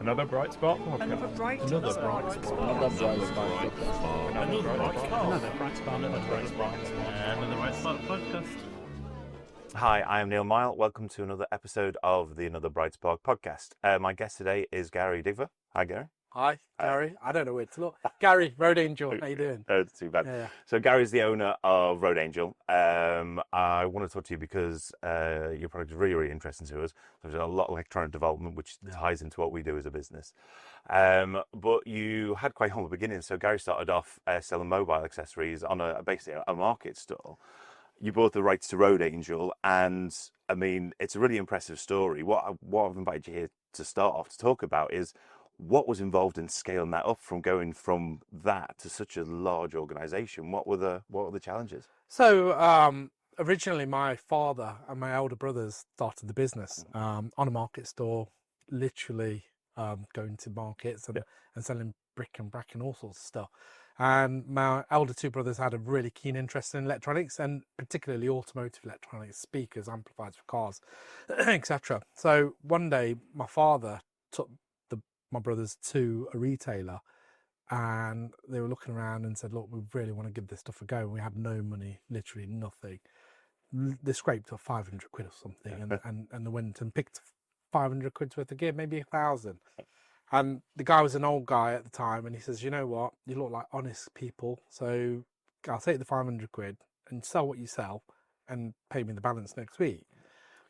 Another bright spot podcast. Another bright spot. Another bright spot. Another bright spot. Another bright spot podcast. Hi, I am Neale Mile. Welcome to another episode of the Another Bright Spark podcast. My guest today is Gary Digva. Hi, Gary. Hi, Gary. I don't know where to look. Gary, Road Angel. How you doing? It's too bad. Yeah. So Gary's the owner of Road Angel. I want to talk to you because your product is really, really interesting to us. There's a lot of electronic development which ties into what we do as a business. But you had quite humble beginnings. So Gary started off selling mobile accessories on basically a market stall. You bought the rights to Road Angel, and I mean, it's a really impressive story. What I've invited you here to start off to talk about is what was involved in scaling that up from going from that to such a large organization. What were the challenges? So originally my father and my elder brothers started the business on a market store, literally going to markets and selling brick and brack and all sorts of stuff. And my elder two brothers had a really keen interest in electronics, and particularly automotive electronics, speakers, amplifiers for cars, etc. So one day my father took my brothers to a retailer, and they were looking around and said, look, we really want to give this stuff a go. And we had no money, literally nothing. They scraped up 500 quid or something, and they went and picked 500 quid's worth of gear, maybe 1,000. And the guy was an old guy at the time, and he says, you know what, you look like honest people, so I'll take the 500 quid and sell what you sell and pay me the balance next week.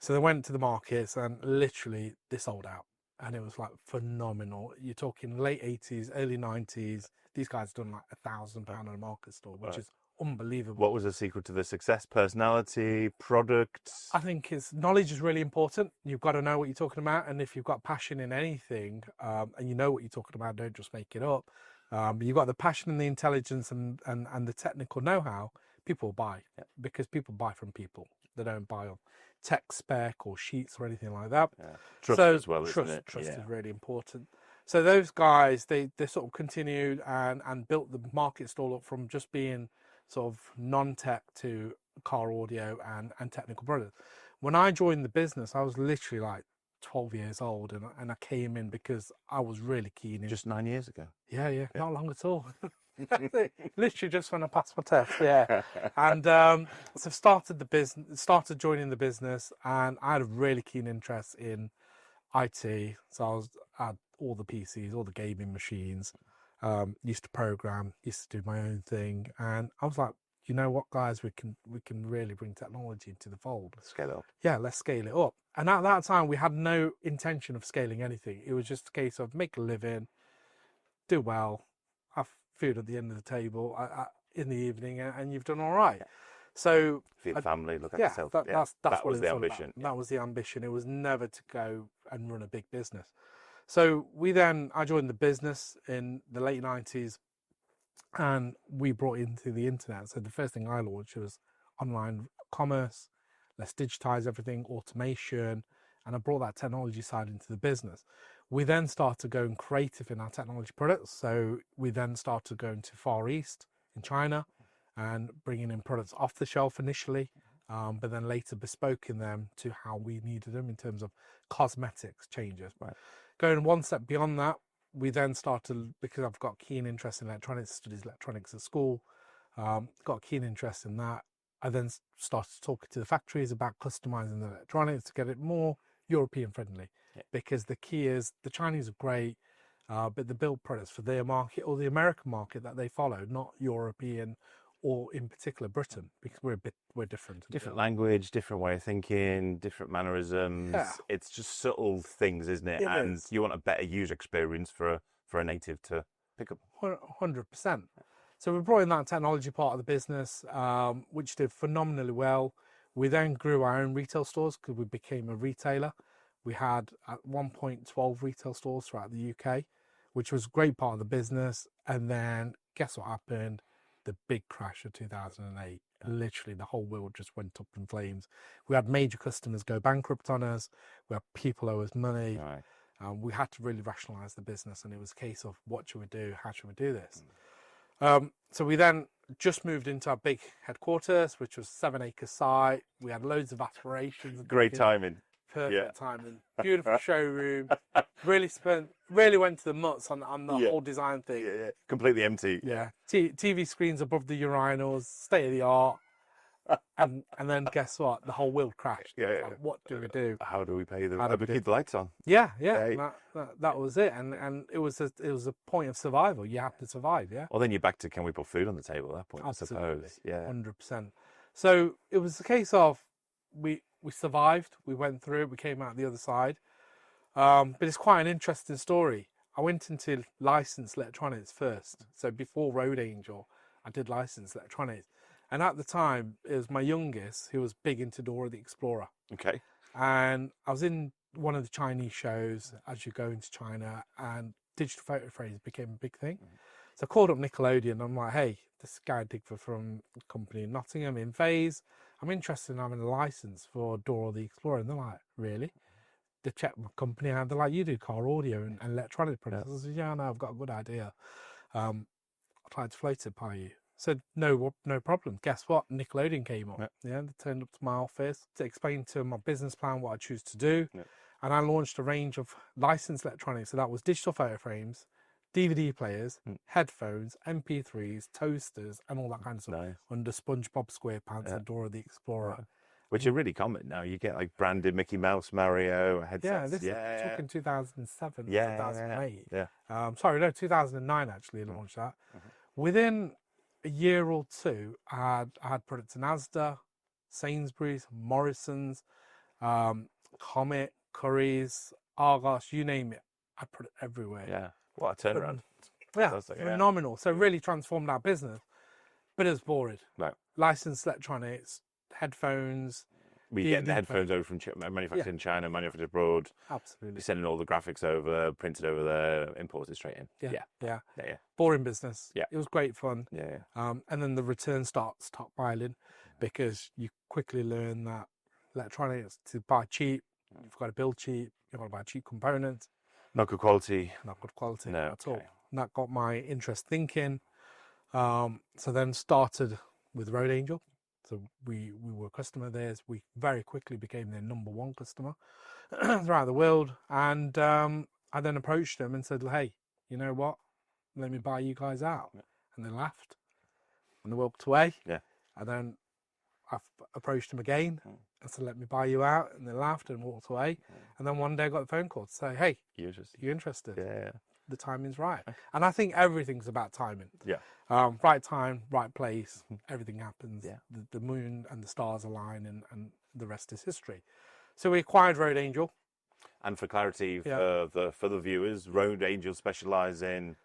So they went to the markets, and literally they sold out. And it was like phenomenal. You're talking late 80s, early 90s. These guys done like £1,000 on a market store, which is unbelievable. What was the secret to the success? Personality, product? I think knowledge is really important. You've got to know what you're talking about. And if you've got passion in anything and you know what you're talking about, don't just make it up. But you've got the passion and the intelligence and the technical know-how, people will buy. Yeah. Because people buy from people. They don't buy on tech spec or sheets or anything like that. Yeah. Trust as well, isn't it? Trust is really important. So those guys, they sort of continued and built the market stall up from just being sort of non-tech to car audio and technical products. When I joined the business, I was literally like 12 years old, and I came in because I was really keen. Just 9 years ago? Yeah, not long at all. Literally just when I passed my test, yeah. And so started joining the business, and I had a really keen interest in IT. So I had all the PCs, all the gaming machines, used to program, used to do my own thing, and I was like, you know what, guys, we can really bring technology into the fold. Scale it up. Yeah, let's scale it up. And at that time, we had no intention of scaling anything. It was just a case of make a living, do well, have food at the end of the table in the evening, and you've done all right. Yeah. So feed the family, look at yourself. That's that what was the ambition. That was the ambition. It was never to go and run a big business. So I joined the business in the late 90s, and we brought into the internet. So the first thing I launched was online commerce. Let's digitize everything, automation, and I brought that technology side into the business. We then started going creative in our technology products. So we then started going to Far East in China and bringing in products off the shelf initially, but then later bespoking them to how we needed them in terms of cosmetics changes. Right. Going one step beyond that, we then started, because I've got keen interest in electronics, studied electronics at school, got a keen interest in that. I then started talking to the factories about customizing the electronics to get it more European friendly. Yeah. Because the key is the Chinese are great, but they build products for their market or the American market that they follow, not European or in particular Britain, because we're different. Different language, different way of thinking, different mannerisms. Yeah. It's just subtle things, isn't it? And you want a better user experience for a native to pick up. 100%. So we brought in that technology part of the business, which did phenomenally well. We then grew our own retail stores because we became a retailer. We had at one point 12 retail stores throughout the UK, which was a great part of the business. And then guess what happened? The big crash of 2008. Literally the whole world just went up in flames. We had major customers go bankrupt on us. We had people owe us money. Right. We had to really rationalize the business, and it was a case of what should we do? How should we do this? So we then just moved into our big headquarters, which was 7-acre site. We had loads of aspirations. Great timing. perfect timing. Beautiful showroom. Really went to the nuts on the whole design thing. Yeah. Completely empty. Yeah. TV screens above the urinals, state of the art. And then guess what? The whole world crashed. Yeah. Like, what do we do? How do we pay the? How do How we do we do? keep the lights on? Yeah. Hey. That was it. And it was a point of survival. You have to survive. Yeah. Well, then you're back to can we put food on the table at that point? Absolutely. I suppose. Yeah. 100%. So it was a case of we survived. We went through it. We came out the other side. But it's quite an interesting story. I went into licensed electronics first. So before Road Angel, I did licensed electronics. And at the time, it was my youngest who was big into Dora the Explorer. Okay. And I was in one of the Chinese shows as you go into China, and digital photo frames became a big thing. So I called up Nickelodeon. I'm like, hey, this is Gary Digva from a company in Nottingham in Vase. I'm interested in having a license for Dora the Explorer. And they're like, really? They checked my company out. They're like, you do car audio and electronic products. I said, yeah, no, I've got a good idea. I'd like to float it by you. Said, no problem. Guess what? Nickelodeon came up. Yeah, they turned up to my office to explain to them my business plan, what I choose to do. And I launched a range of licensed electronics. So that was digital photo frames, DVD players, headphones, MP3s, toasters, and all that kind of stuff under SpongeBob SquarePants and Dora the Explorer. Which are really common now. You get like branded Mickey Mouse, Mario headsets. This took in 2007, 2008. Yeah. Sorry, no, 2009 actually launched that. Within a year or two, I had products in Asda, Sainsbury's, Morrison's, Comet, Curry's, Argos, you name it. I put it everywhere. Yeah. What a turnaround. Yeah, phenomenal. So really transformed our business, but it was boring. Right. Licensed electronics, headphones. We get the headphones over from manufactured in China, manufactured abroad. Absolutely. Sending all the graphics over, printed over there, imported straight in. Yeah. Yeah. Boring business. Yeah. It was great fun. Yeah. And then the return starts stockpiling because you quickly learn that electronics, to buy cheap, you've got to build cheap, you've got to buy cheap components. Not good quality. Not good quality at all. And that got my interest thinking. So then started with Road Angel. So we were a customer of theirs. We very quickly became their #1 customer throughout the world. And I then approached them and said, hey, you know what? Let me buy you guys out. And they laughed and they walked away. Yeah. And then I approached them again and said, let me buy you out. And they laughed and walked away. And then one day I got a phone call to say, hey, you interested? Yeah. The timing's right. And I think everything's about timing. Yeah. Right time, right place, everything happens. Yeah. The moon and the stars align and the rest is history. So we acquired Road Angel. And for clarity, for the viewers, Road Angel specialise in?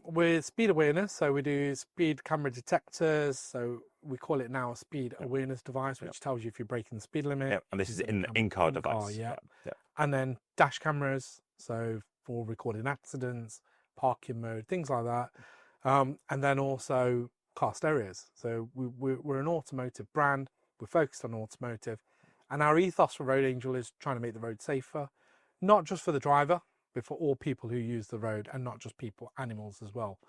With speed awareness. So we do speed camera detectors. So we call it now a speed awareness device, which tells you if you're breaking the speed limit. Yeah. And this is an in-car device. Yeah. And then dash cameras. So for recording accidents, parking mode, things like that. And then also car stereos. So we're an automotive brand. We're focused on automotive. And our ethos for Road Angel is trying to make the road safer, not just for the driver, but for all people who use the road, and not just people, animals as well.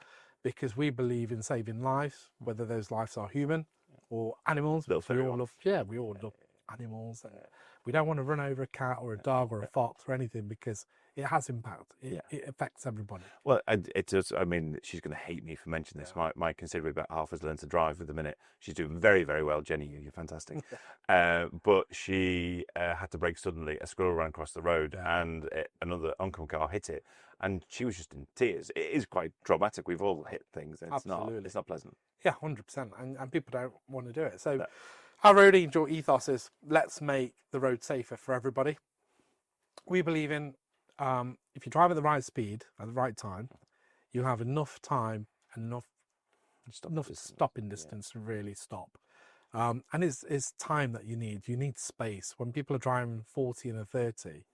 Because we believe in saving lives, whether those lives are human or animals. We all love animals. We don't want to run over a cat or a dog or a fox or anything, because it has impact. It affects everybody. Well, it does. I mean, she's going to hate me for mentioning this. My considerably about half has learned to drive at the minute. She's doing very, very well. Jenny, you're fantastic. But she had to brake suddenly. A squirrel ran across the road and another oncoming car hit it. And she was just in tears. It is quite traumatic. We've all hit things. And it's not pleasant. Yeah, 100%. And people don't want to do it. So our Road Angel ethos is, let's make the road safer for everybody. We believe in, if you drive at the right speed at the right time, you'll have enough time and enough stopping distance to really stop. And it's time that you need. You need space. When people are driving 40 and a 30,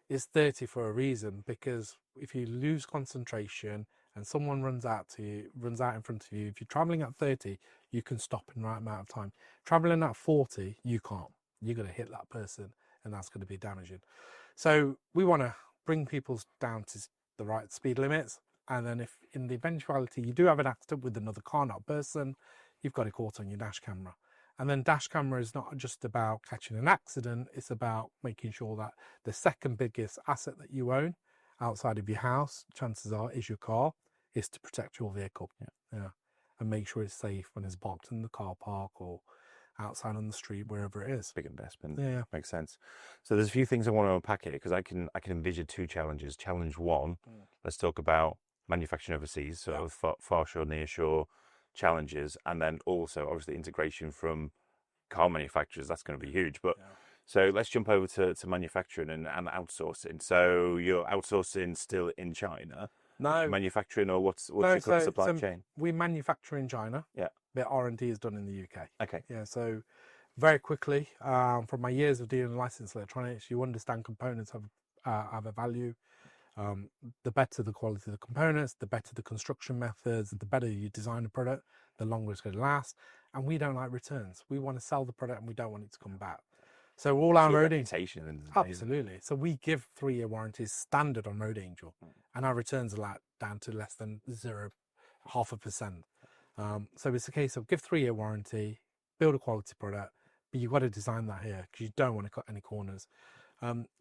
it's 30 for a reason, because if you lose concentration and someone runs out in front of you, if you're traveling at 30, you can stop in the right amount of time. Traveling at 40, you can't. You're going to hit that person, and that's going to be damaging. So we want to bring people down to the right speed limits. And then if in the eventuality you do have an accident with another car, not a person, you've got it caught on your dash camera. And then dash camera is not just about catching an accident, it's about making sure that the second biggest asset that you own outside of your house, chances are, is your car, is to protect your vehicle. Yeah. And make sure it's safe when it's parked in the car park or outside on the street, wherever it is. Big investment. Yeah. Makes sense. So there's a few things I want to unpack here, because I can envision two challenges. Challenge one, let's talk about manufacturing overseas, so far shore, near shore challenges, and then also obviously integration from car manufacturers. That's going to be huge. But so let's jump over to manufacturing and outsourcing. So you're outsourcing still in China? No. Manufacturing, or what's your supply chain? We manufacture in China. Yeah. But R&D is done in the UK. Okay. Yeah, so very quickly, from my years of dealing in licensed electronics, you understand components have a value. The better the quality of the components, the better the construction methods, the better you design a product, the longer it's going to last. And we don't like returns. We want to sell the product and we don't want it to come back. So all our road reputation, absolutely. So we give 3-year warranties standard on Road Angel, and our returns are down to less than 0.5%. So it's a case of give 3-year warranty, build a quality product, but you've got to design that here because you don't want to cut any corners.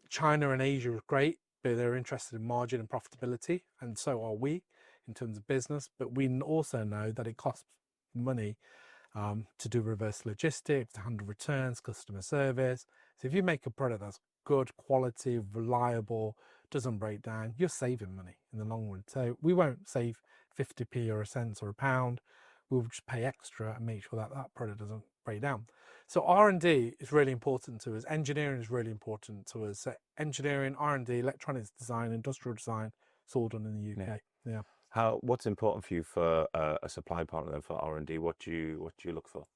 China and Asia are great, but they're interested in margin and profitability, and so are we in terms of business. But we also know that it costs money to do reverse logistics, to handle returns, customer service. So if you make a product that's good quality, reliable, doesn't break down, you're saving money in the long run. So we won't save 50p or a cent or a pound. We'll just pay extra and make sure that that product doesn't break down. So R&D is really important to us. Engineering is really important to us. So engineering, R&D, electronics design, industrial design, it's all done in the UK. Yeah. What's important for you for a supply partner then for R&D? What do you look for?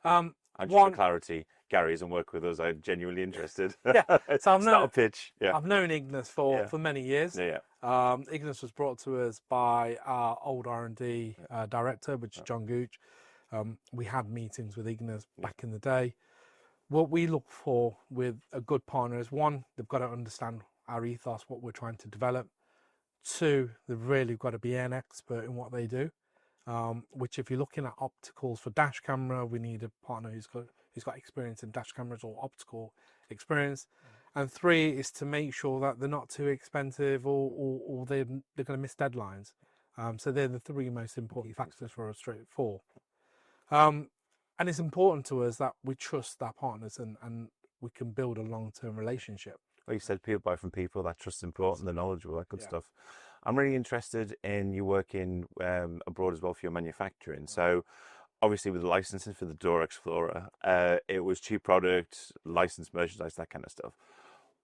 And just for clarity, Gary doesn't work with us. I'm genuinely interested. Yeah, so it's not a pitch. Yeah, I've known Ignis for many years. Ignis was brought to us by our old R&D director, which is John Gooch. We had meetings with Ignis back in the day. What we look for with a good partner is, one, they've got to understand our ethos, what we're trying to develop. Two, they've really got to be an expert in what they do. Which, if you're looking at opticals for dash camera, we need a partner who's got experience in dash cameras or optical experience. And three is to make sure that they're not too expensive or they're going to miss deadlines. So they're the three most important factors for us straight forward. And it's important to us that we trust our partners and we can build a long-term relationship. Like you said, people buy from people, that trust's important, they're knowledgeable, that good stuff. I'm really interested in you working abroad as well for your manufacturing. So obviously with the licensing for the Door Explorer, it was cheap product, licensed merchandise, that kind of stuff.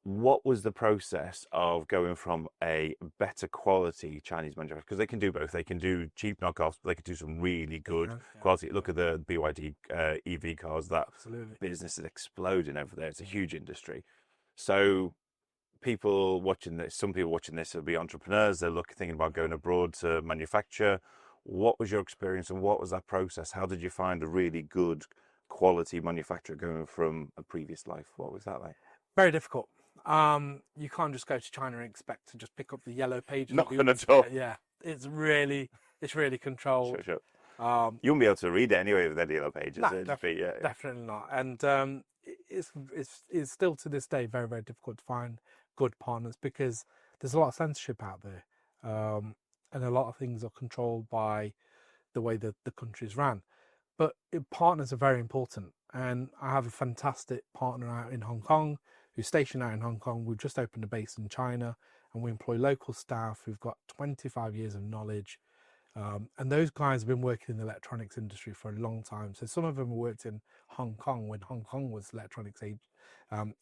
What was the process of going from a better quality Chinese manufacturer? Because they can do both. They can do cheap knockoffs, but they can do some really good quality. Look at the BYD EV cars. That business is exploding over there. It's a huge industry. So people watching this, some people watching this will be entrepreneurs. They're thinking about going abroad to manufacture. What was your experience and what was that process? How did you find a really good quality manufacturer going from a previous life? What was that like? Very difficult. You can't just go to China and expect to just pick up the yellow pages. Not at all. Yeah, it's really controlled. Sure. You won't be able to read it anyway with any yellow pages. No, definitely not. And it's still to this day very, very difficult to find good partners because there's a lot of censorship out there, and a lot of things are controlled by the way that the country's ran. But partners are very important, and I have a fantastic partner out in Hong Kong who's stationed out in Hong Kong. We've just opened a base in China, and we employ local staff who've got 25 years of knowledge. And those guys have been working in the electronics industry for a long time. So some of them worked in Hong Kong when Hong Kong was electronics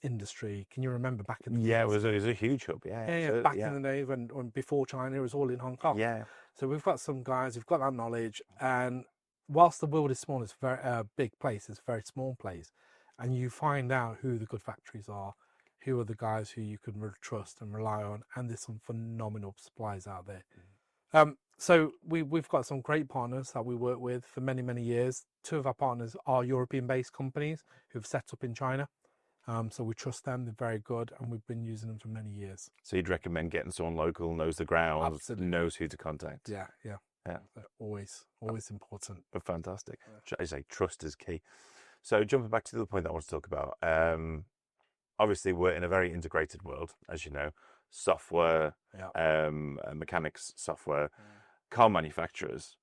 industry. Can you remember back in the days? Yeah, it was a huge hub. Back in the day when before China, it was all in Hong Kong. Yeah. So we've got some guys who've got that knowledge. And whilst the world is small, it's a very big place. It's a very small place. And you find out who the good factories are, who are the guys who you can trust and rely on. And there's some phenomenal suppliers out there. So we've got some great partners that we work with for many, many years. Two of our partners are European-based companies who've set up in China. So we trust them. They're very good, and we've been using them for many years. So you'd recommend getting someone local, knows the ground, Absolutely. knows who to contact. Yeah. Always important. Fantastic. I say trust is key. So jumping back to the other point that I want to talk about, obviously we're in a very integrated world, as you know, software, Yeah. mechanics software, car manufacturers.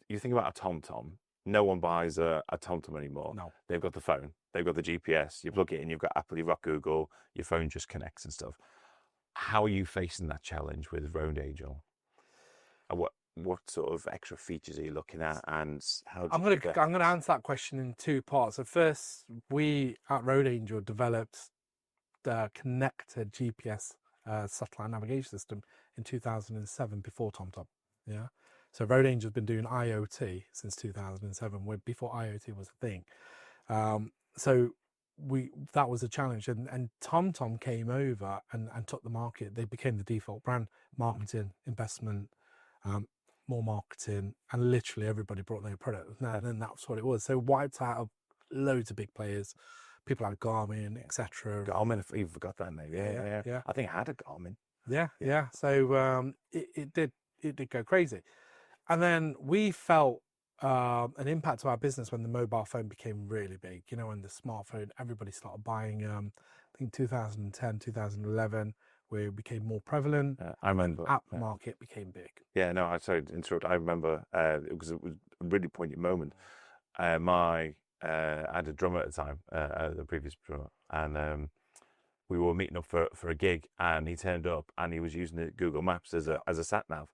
You think about a TomTom, no one buys a TomTom anymore. No. They've got the phone, they've got the GPS, you plug it in, you've got Apple, you've got Google, your phone just connects and stuff. How are you facing that challenge with Road Angel? And what sort of extra features are you looking at, and how do you keep I'm gonna answer that question in two parts. So first, we at Road Angel developed the connected GPS satellite navigation system in 2007 before TomTom. Yeah. So Road Angel's been doing IoT since 2007, before IoT was a thing. So that was a challenge, and TomTom came over and took the market. They became the default brand, marketing, investment, more marketing, and literally everybody brought their product. And that's what it was. So wiped out loads of big players, people like Garmin, etc. Garmin, you forgot that name. Yeah. I think I had a Garmin. Yeah. So it did go crazy, and then we felt an impact to our business when the mobile phone became really big. You know, when the smartphone, everybody started buying. I think 2010, 2011, where it became more prevalent. I remember. App market became big. Yeah, no, I'm sorry to interrupt. I remember it was a really poignant moment. I had a drummer at the time, the previous drummer, and we were meeting up for a gig, and he turned up and he was using the Google Maps as a sat nav,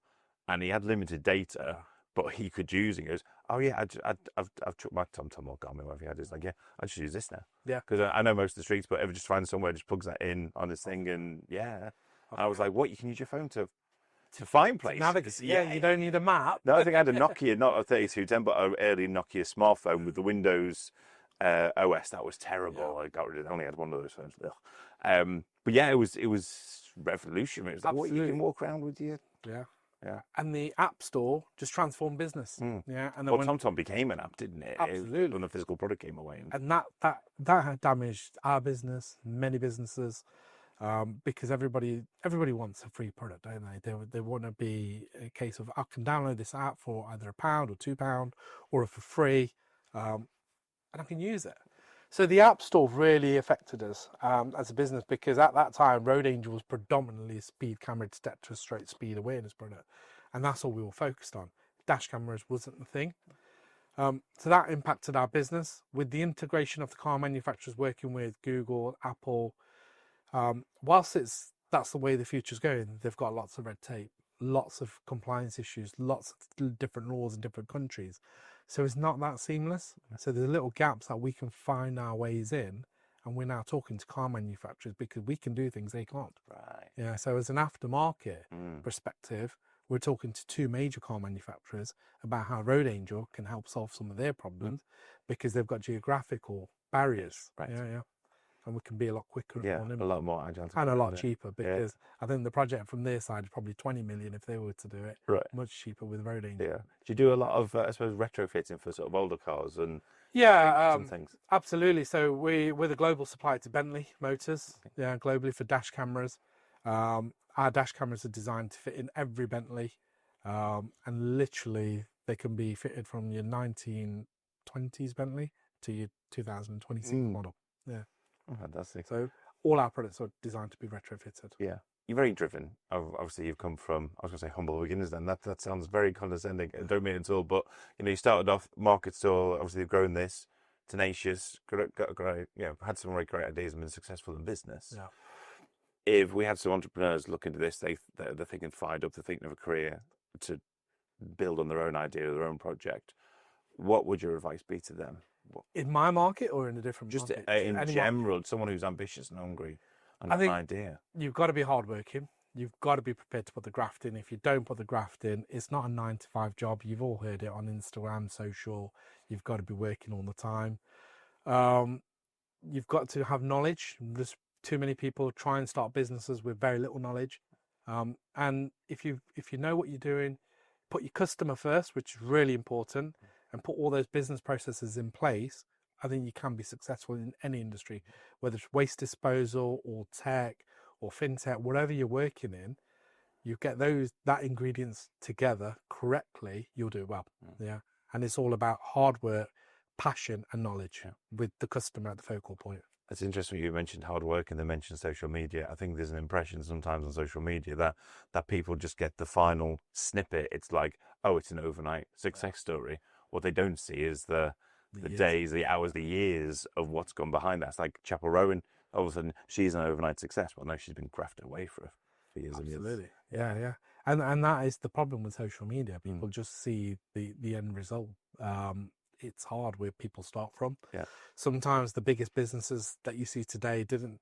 and he had limited data, but he could use it. He goes, "Oh yeah, I've chucked my TomTom or Garmin, whatever he had." It's like, "Yeah, I just use this now." Yeah, because I know most of the streets, but ever just find somewhere, just plugs that in on this thing, and I was like, "What? You can use your phone to find places?" Navigate. Yeah, you don't need a map. No, I think I had a Nokia, not a 3210, but an early Nokia smartphone with the Windows OS. That was terrible. I got rid of it. I only had one of those phones. But yeah, it was revolutionary. It was like, what, you can walk around with you? Yeah. And the App Store just transformed business. Yeah. And then TomTom became an app, didn't it? Absolutely. When the physical product came away. And that had damaged our business, many businesses, because everybody wants a free product, don't they? They want to be a case of, I can download this app for either £1 or £2 or for free, and I can use it. So the App Store really affected us as a business, because at that time, Road Angel was predominantly a speed camera detector, straight speed awareness product, and that's all we were focused on. Dash cameras wasn't the thing. So that impacted our business. With the integration of the car manufacturers working with Google, Apple, whilst that's the way the future's going, they've got lots of red tape, lots of compliance issues, lots of different laws in different countries. So it's not that seamless. So there's little gaps that we can find our ways in, and we're now talking to car manufacturers because we can do things they can't. Right. Yeah. So as an aftermarket perspective, we're talking to two major car manufacturers about how Road Angel can help solve some of their problems because they've got geographical barriers. Right. Yeah. And we can be a lot quicker and more a nimble. lot more agile. And a lot cheaper, because I think the project from their side is probably 20 million if they were to do it. Right. Much cheaper with Road Angel. Yeah. Do you do a lot of, I suppose, retrofitting for sort of older cars and some things? Absolutely. So we're the global supplier to Bentley Motors, globally for dash cameras. Our dash cameras are designed to fit in every Bentley, and literally they can be fitted from your 1920s Bentley to your 2026 model. Yeah. Oh, fantastic. So all our products are designed to be retrofitted. Yeah. You're very driven. Obviously, you've come from, I was going to say humble beginners then. That sounds very condescending. I don't mean it at all. But, you started off market store, obviously you've grown this, tenacious, had some really great ideas and been successful in business. Yeah. If we had some entrepreneurs look into this, they're thinking fired up, they're thinking of a career to build on their own idea, their own project, what would your advice be to them? In my market or in a different just market? in general, someone who's ambitious and hungry and an idea. You've got to be hardworking. You've got to be prepared to put the graft in. If you don't put the graft in, it's not a 9-to-5 job. You've all heard it on Instagram, social. You've got to be working all the time. You've got to have knowledge. There's too many people try and start businesses with very little knowledge. And if you know what you're doing, put your customer first, which is really important, and put all those business processes in place, I think you can be successful in any industry, whether it's waste disposal or tech or fintech, whatever you're working in. You get that ingredients together correctly, you'll do well. Yeah. And it's all about hard work, passion and knowledge with the customer at the focal point. It's interesting you mentioned hard work and then mentioned social media. I think there's an impression sometimes on social media that people just get the final snippet. It's like, oh, it's an overnight success story. What they don't see is the days, the hours, the years of what's gone behind that. It's like Chapel Rowan, all of a sudden she's an overnight success. Well, no, she's been crafted away for years and years. Absolutely. Yeah. And that is the problem with social media. People just see the end result. It's hard where people start from. Yeah. Sometimes the biggest businesses that you see today didn't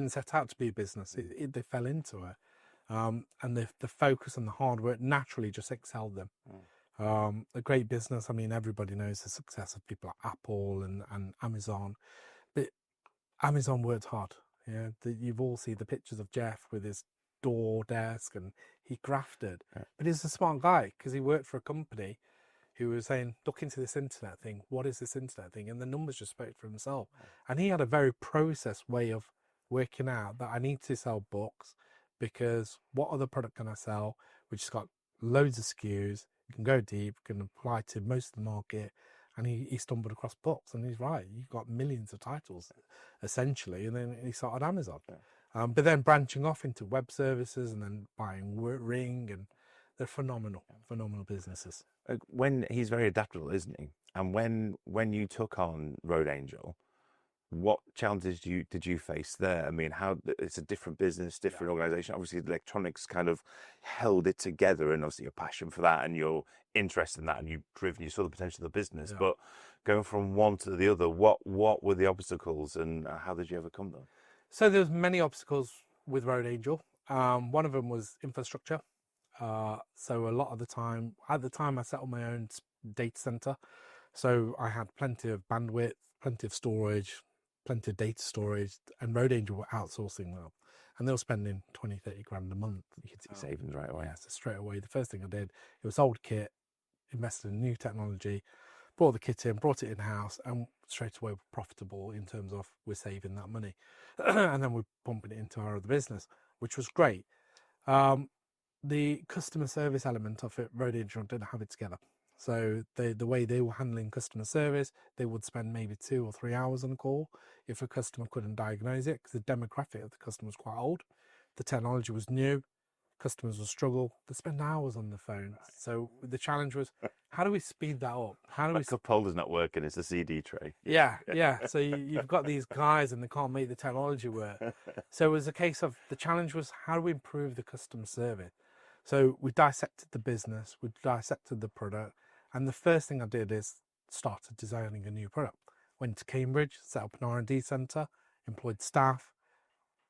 set out to be a business. They fell into it. And the focus and the hard work naturally just excelled them. A great business, I mean, everybody knows the success of people like Apple and Amazon. But Amazon worked hard. Yeah, you've all seen the pictures of Jeff with his door desk, and he grafted. But he's a smart guy because he worked for a company who was saying, look into this internet thing. What is this internet thing? And the numbers just spoke for himself. And he had a very processed way of working out that I need to sell books because what other product can I sell, which has got loads of SKUs, you can go deep, can apply to most of the market. And he stumbled across books, and he's right. You've got millions of titles, essentially. And then he started Amazon. But then branching off into web services and then buying Ring, and they're phenomenal businesses. When he's very adaptable, isn't he? And when you took on Road Angel, what challenges did you face there? I mean, how it's a different business, different organization. Obviously, electronics kind of held it together, and obviously your passion for that and your interest in that, and you saw the potential of the business. But going from one to the other, what were the obstacles, and how did you overcome them? So there's many obstacles with Road Angel. One of them was infrastructure. So a lot of the time, at the time, I set up my own data center. So I had plenty of bandwidth, plenty of storage, plenty of data storage, and Road Angel were outsourcing them. And they were spending 20, 30 grand a month. You could see savings right away. Yeah, so straight away, the first thing I did, it was old kit, invested in new technology, brought the kit in, brought it in-house, and straight away we're profitable in terms of we're saving that money. And then we're pumping it into our other business, which was great. The customer service element of it, Road Angel didn't have it together. So the way they were handling customer service, they would spend maybe 2 or 3 hours on a call if a customer couldn't diagnose it, because the demographic of the customer was quite old. The technology was new. Customers would struggle. They spend hours on the phone. So the challenge was, how do we speed that up? How do My cup holder's not working. It's a CD tray. Yeah. So you've got these guys and they can't make the technology work. So it was a case of, the challenge was, how do we improve the customer service? So we dissected the business, we dissected the product, and the first thing I did is started designing a new product. Went to Cambridge, set up an R&D centre, employed staff.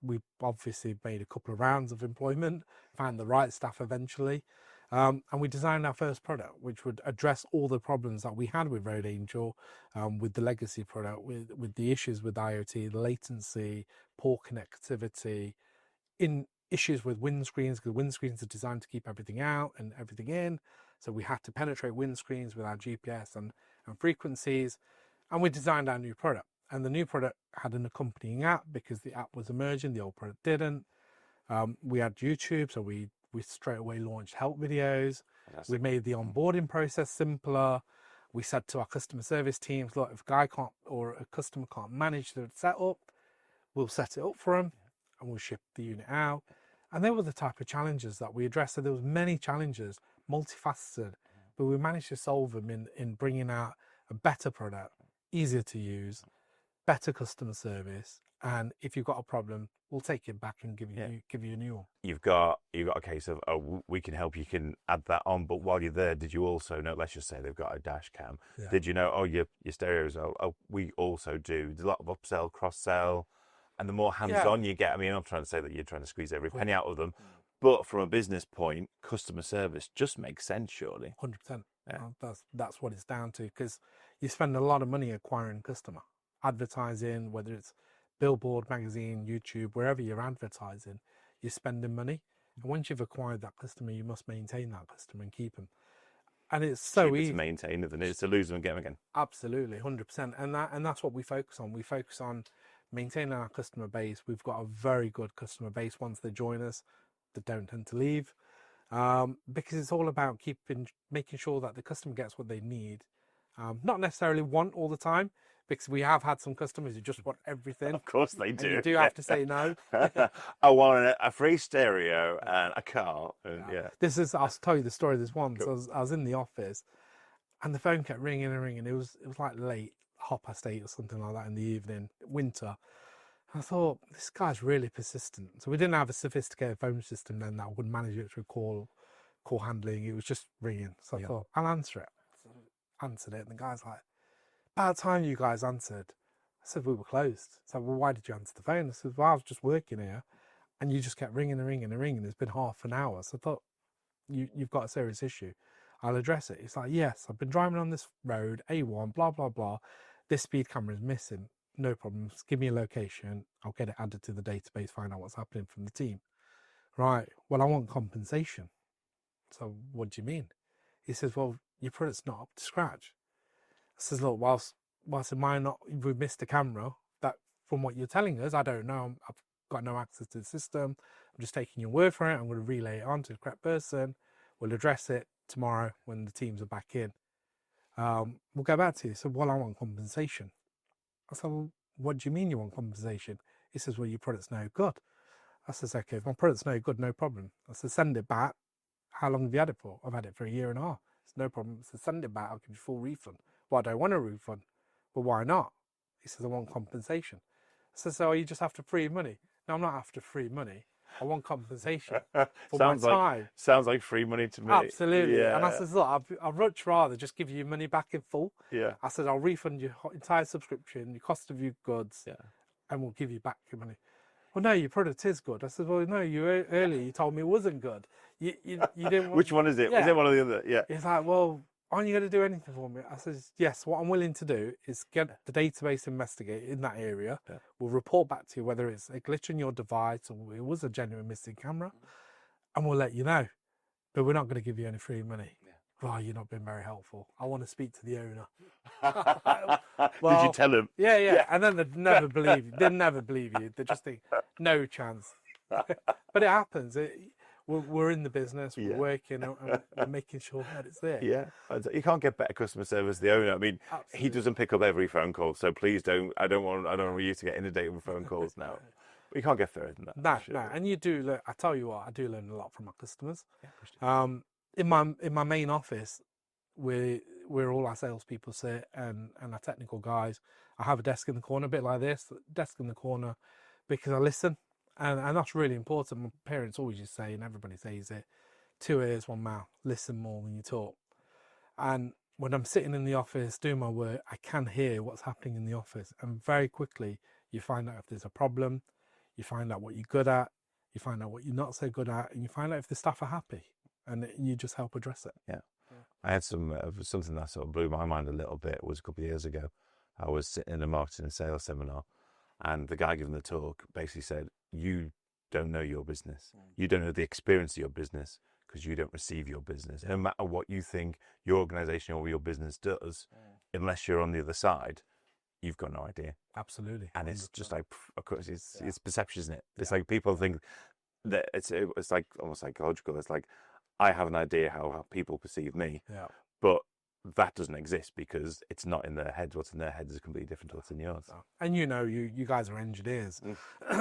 We obviously made a couple of rounds of employment, found the right staff eventually, and we designed our first product, which would address all the problems that we had with Road Angel, with the legacy product, with the issues with IoT, the latency, poor connectivity, in issues with windscreens, because windscreens are designed to keep everything out and everything in. So we had to penetrate windscreens with our GPS and frequencies, and we designed our new product. And the new product had an accompanying app because the app was emerging, the old product didn't. We had YouTube, so we straight away launched help videos. We made the onboarding process simpler. We said to our customer service teams, look, if a guy can't or a customer can't manage the setup, we'll set it up for them and we'll ship the unit out. And they were the type of challenges that we addressed. So there was many challenges, multifaceted, but we managed to solve them in bringing out a better product, easier to use, better customer service. And if you've got a problem, we'll take it back and give you a new one. You've got a case of, oh, we can help, you can add that on. But while you're there, did you also know, let's just say they've got a dash cam. Yeah. Did you know, oh, your stereos, we also do. There's a lot of upsell, cross-sell. And the more hands-on you get, I mean, I'm trying to say that you're trying to squeeze every penny out of them. But from a business point, customer service just makes sense, surely. 100%. Yeah. That's what it's down to, because you spend a lot of money acquiring customer. Advertising, whether it's billboard, magazine, YouTube, wherever you're advertising, you're spending money. And once you've acquired that customer, you must maintain that customer and keep them. And it's so easy to maintain than it is to lose them and get them again. Absolutely, 100%. And that's what we focus on. We focus on maintaining our customer base. We've got a very good customer base. Once they join us, they don't tend to leave, because it's all about making sure that the customer gets what they need Not necessarily want all the time, because we have had some customers who just want everything. Of course they do. And you do have to say no. I want a free stereo and a car. And yeah. I'll tell you the story. This once I was in the office, and the phone kept ringing and ringing. It was like late, 8:30 or something like that in the evening, winter. I thought, this guy's really persistent. So we didn't have a sophisticated phone system then that would manage it through call handling. It was just ringing. So I thought, I'll answer it. So I answered it, and the guy's like, about time you guys answered. I said, we were closed. So, well, why did you answer the phone? I said, well, I was just working here, and you just kept ringing and ringing and ringing. It's been half an hour. So I thought, you've got a serious issue. I'll address it. It's like, yes, I've been driving on this road, A1, blah, blah, blah. This speed camera is missing. No problems. Give me a location. I'll get it added to the database, find out what's happening from the team. Right. Well, I want compensation. So what do you mean? He says, well, your product's not up to scratch. I says, look, whilst we missed the camera, that from what you're telling us, I don't know. I've got no access to the system. I'm just taking your word for it. I'm going to relay it on to the correct person. We'll address it tomorrow when the teams are back in. We'll go back to you. So, well, I want compensation. I said, well, what do you mean you want compensation? He says, well, your product's no good. I says, okay, if my product's no good, no problem. I said, send it back. How long have you had it for? I've had it for 1.5 years. It's no problem. I said, send it back. I'll give you full refund. Well, I don't want a refund. Well, why not? He says, I want compensation. I said, so you just after free money? No, I'm not after free money. I want compensation for my time. Sounds like free money to me. Absolutely. Yeah. And I said, look, I'd much rather just give you your money back in full. Yeah. I said, I'll refund your entire subscription, your cost of your goods, and we'll give you back your money. Well, no, your product is good. I said, well, no, earlier you told me it wasn't good. You didn't want... Which one is it? Yeah. Is it one or the other? Yeah. He's like, well, aren't you going to do anything for me? I said, yes, what I'm willing to do is get the database investigated in that area. Yeah. We'll report back to you whether it's a glitch in your device or it was a genuine missing camera, and we'll let you know. But we're not going to give you any free money. Yeah. Well, you've not been very helpful. I want to speak to the owner. Well, did you tell him? Yeah. And then they'd never believe you. They'd never believe you. They just think, no chance. But it happens. We're in the business, we're working, and we're making sure that it's there. Yeah, you can't get better customer service than the owner. I mean, absolutely. He doesn't pick up every phone call, so please don't. I don't want you to get inundated with phone calls now. But you can't get further than that. No. And you do learn. I tell you what, I do learn a lot from my customers. Yeah, in my main office, where all our salespeople sit and our technical guys, I have a desk in the corner, a bit like this, desk in the corner, because I listen. And that's really important. My parents always used to say, and everybody says it, 2 ears, 1 mouth. Listen more than you talk. And when I'm sitting in the office doing my work, I can hear what's happening in the office. And very quickly, you find out if there's a problem. You find out what you're good at. You find out what you're not so good at. And you find out if the staff are happy. And you just help address it. Yeah. I had something that sort of blew my mind a little bit. It was a couple of years ago. I was sitting in a marketing and sales seminar. And the guy giving the talk basically said, you don't know your business. You don't know the experience of your business because you don't receive your business. No matter what you think your organization or your business does, unless you're on the other side, you've got no idea. Absolutely. And it's just like, of course, it's perception, isn't it? It's like people think that it's like almost psychological. It's like, I have an idea how people perceive me, but that doesn't exist because it's not in their heads. What's in their heads is completely different to what's in yours. And you guys are engineers.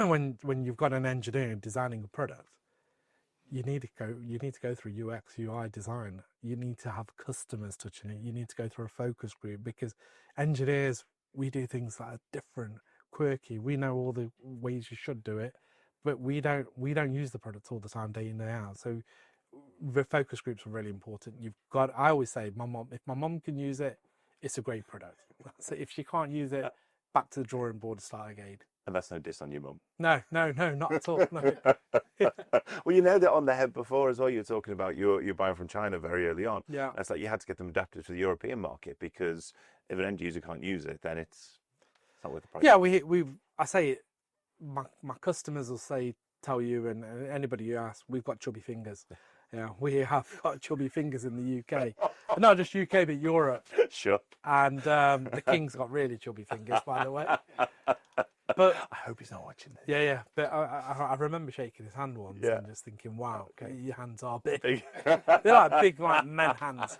When you've got an engineer designing a product, you need to go through UX, UI design. You need to have customers touching it. You need to go through a focus group because engineers, we do things that are different, quirky. We know all the ways you should do it, but we don't use the product all the time, day in, day out. So the focus groups are really important. I always say, if my mom can use it, it's a great product. So if she can't use it, back to the drawing board, start again. And that's no diss on your mum. No, not at all. No. Well, you nailed it on the head before as well. You were talking about you're buying from China very early on. Yeah. It's like you had to get them adapted to the European market because if an end user can't use it, then it's not worth the price. Yeah, I say it. My customers will tell you, and anybody you ask, we've got chubby fingers. Yeah, we have got chubby fingers in the UK. Not just UK, but Europe. Sure. And the King's got really chubby fingers, by the way. But I hope he's not watching this. Yeah. But I remember shaking his hand once and just thinking, wow, okay, your hands are big. They're like big, like men hands.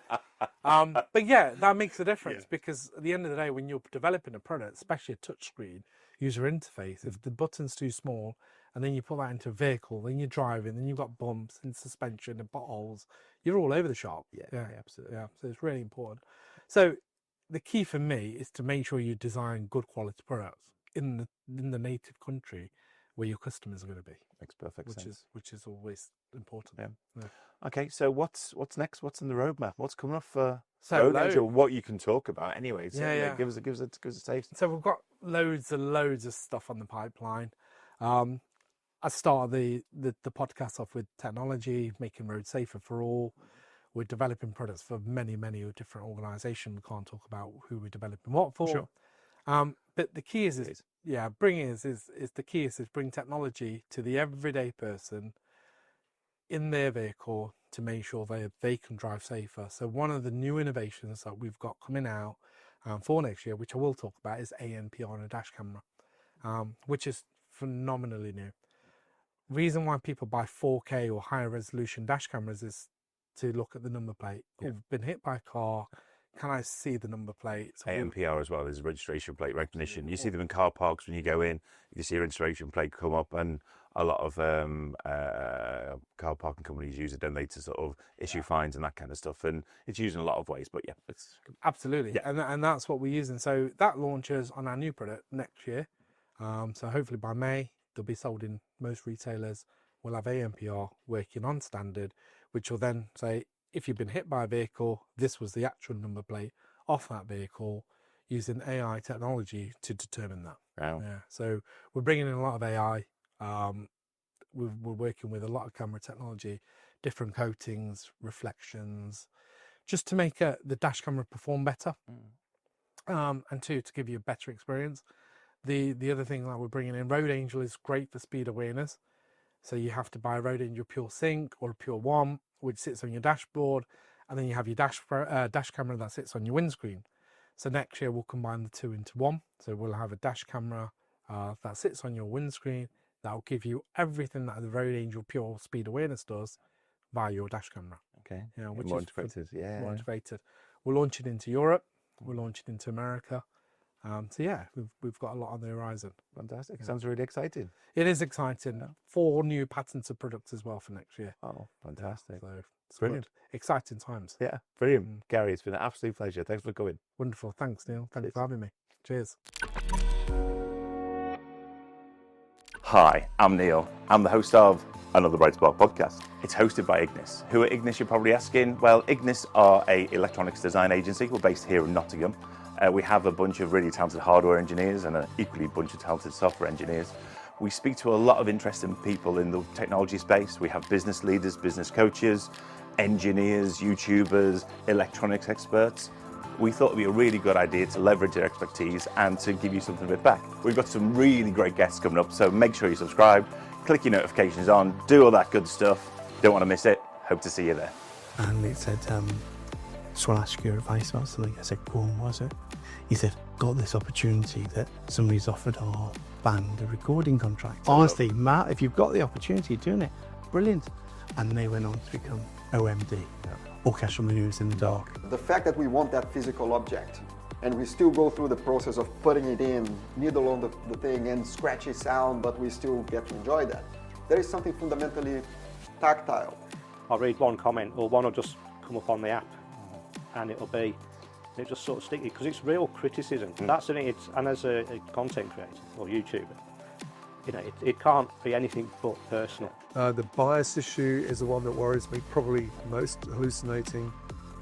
But yeah, that makes a difference because at the end of the day, when you're developing a product, especially a touchscreen user interface, if the button's too small and then you put that into a vehicle, then you're driving, then you've got bumps and suspension and potholes, you're all over the shop. Yeah, absolutely. Yeah, so it's really important. So the key for me is to make sure you design good quality products in the native country where your customers are going to be. Makes perfect sense. Which is always important. Yeah. Okay, so what's next? What's in the roadmap? What's coming up for So Road Angel? What you can talk about anyway? So give us a taste. So we've got loads of stuff on the pipeline. I started the podcast off with technology, making roads safer for all. We're developing products for many different organisations. We can't talk about who we're developing what for. Sure. But the key is bring technology to the everyday person in their vehicle to make sure they can drive safer. So one of the new innovations that we've got coming out for next year, which I will talk about, is ANPR on a dash camera, which is phenomenally new. Reason why people buy 4K or higher resolution dash cameras is to look at the number plate. You've been hit by a car. Can I see the number plate? So ANPR as well is registration plate recognition. You see them in car parks when you go in. You see a registration plate come up, and a lot of car parking companies use it, don't they, to sort of issue fines and that kind of stuff. And it's used in a lot of ways. But yeah, it's absolutely. Yeah. And that's what we're using. So that launches on our new product next year. So hopefully by May they'll be sold in most retailers. We'll have ANPR working on standard, which will then say, if you've been hit by a vehicle, this was the actual number plate off that vehicle, using AI technology to determine that. Wow. Yeah. So we're bringing in a lot of AI. We're working with a lot of camera technology, different coatings, reflections, just to make the dash camera perform better, and to give you a better experience. The other thing that we're bringing in, Road Angel is great for speed awareness. So you have to buy a Road Angel Pure Sync or a Pure One, which sits on your dashboard, and then you have your dash camera that sits on your windscreen. So next year we'll combine the two into one. So we'll have a dash camera that sits on your windscreen that will give you everything that the Road Angel Pure Speed Awareness does via your dash camera. Okay. Yeah, which more is integrated. Yeah. More integrated. We're launching into Europe. We're launching into America. So yeah, we've got a lot on the horizon. Fantastic. Sounds really exciting. It is exciting. 4 new patented products as well for next year. Oh, fantastic. So it's Brilliant. good. Exciting times. Yeah, brilliant. Gary, it's been an absolute pleasure. Thanks for coming. Wonderful. Thanks, Neil. Thanks for having me. Cheers. Hi, I'm Neale. I'm the host of Another Bright Spark podcast. It's hosted by Ignis. Who are Ignis, you're probably asking? Well, Ignis are an electronics design agency. We're based here in Nottingham. We have a bunch of really talented hardware engineers and an equally bunch of talented software engineers. We speak to a lot of interesting people in the technology space. We have business leaders, business coaches, engineers, YouTubers, electronics experts. We thought it'd be a really good idea to leverage their expertise and to give you something a bit back. We've got some really great guests coming up, so make sure you subscribe, click your notifications on, do all that good stuff. Don't want to miss it. Hope to see you there. And it said, just want to ask your advice about something. I said, go on, was it? He said, got this opportunity that somebody's offered our band a recording contract. Honestly, Matt, if you've got the opportunity of doing it, brilliant. And they went on to become OMD, Orchestral Maneuvers in the Dark. The fact that we want that physical object and we still go through the process of putting it in, needle on the thing and scratchy sound, but we still get to enjoy that. There is something fundamentally tactile. I'll read one comment, or one will just come up on the app and it'll just sort of stick you, because it's real criticism. That's the thing, and as a content creator or YouTuber, you know, it can't be anything but personal. The bias issue is the one that worries me probably most, hallucinating.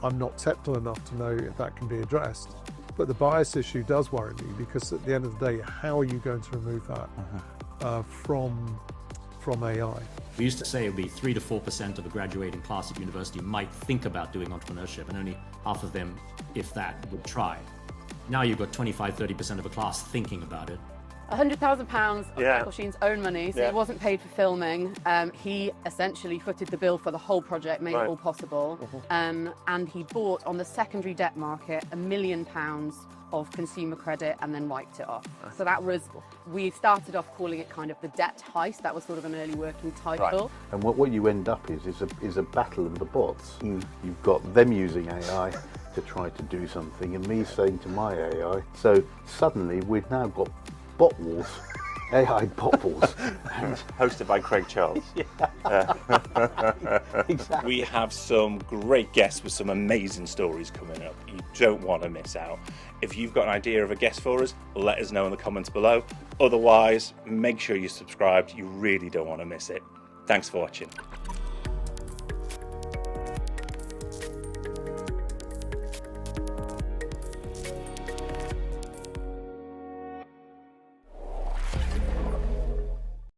I'm not technical enough to know if that can be addressed, but the bias issue does worry me, because at the end of the day, how are you going to remove that from AI? We used to say it would be 3 to 4% of a graduating class at university might think about doing entrepreneurship, and only half of them, if that, would try. Now you've got 25, 30% of a class thinking about it, £100,000 of Yeah. Michael Sheen's own money, so Yeah. he wasn't paid for filming. He essentially footed the bill for the whole project, made Right. it all possible. And he bought on the secondary debt market £1 million of consumer credit and then wiped it off. So that was, we started off calling it kind of the debt heist. That was sort of an early working title. And what you end up is a battle of the bots. You've got them using AI to try to do something, and me saying to my AI. So suddenly we've now got bot wars, AI bot wars, Hosted by Craig Charles. Exactly. We have some great guests with some amazing stories coming up. You don't want to miss out. If you've got an idea of a guest for us, let us know in the comments below. Otherwise, make sure you're subscribed. You really don't want to miss it. Thanks for watching.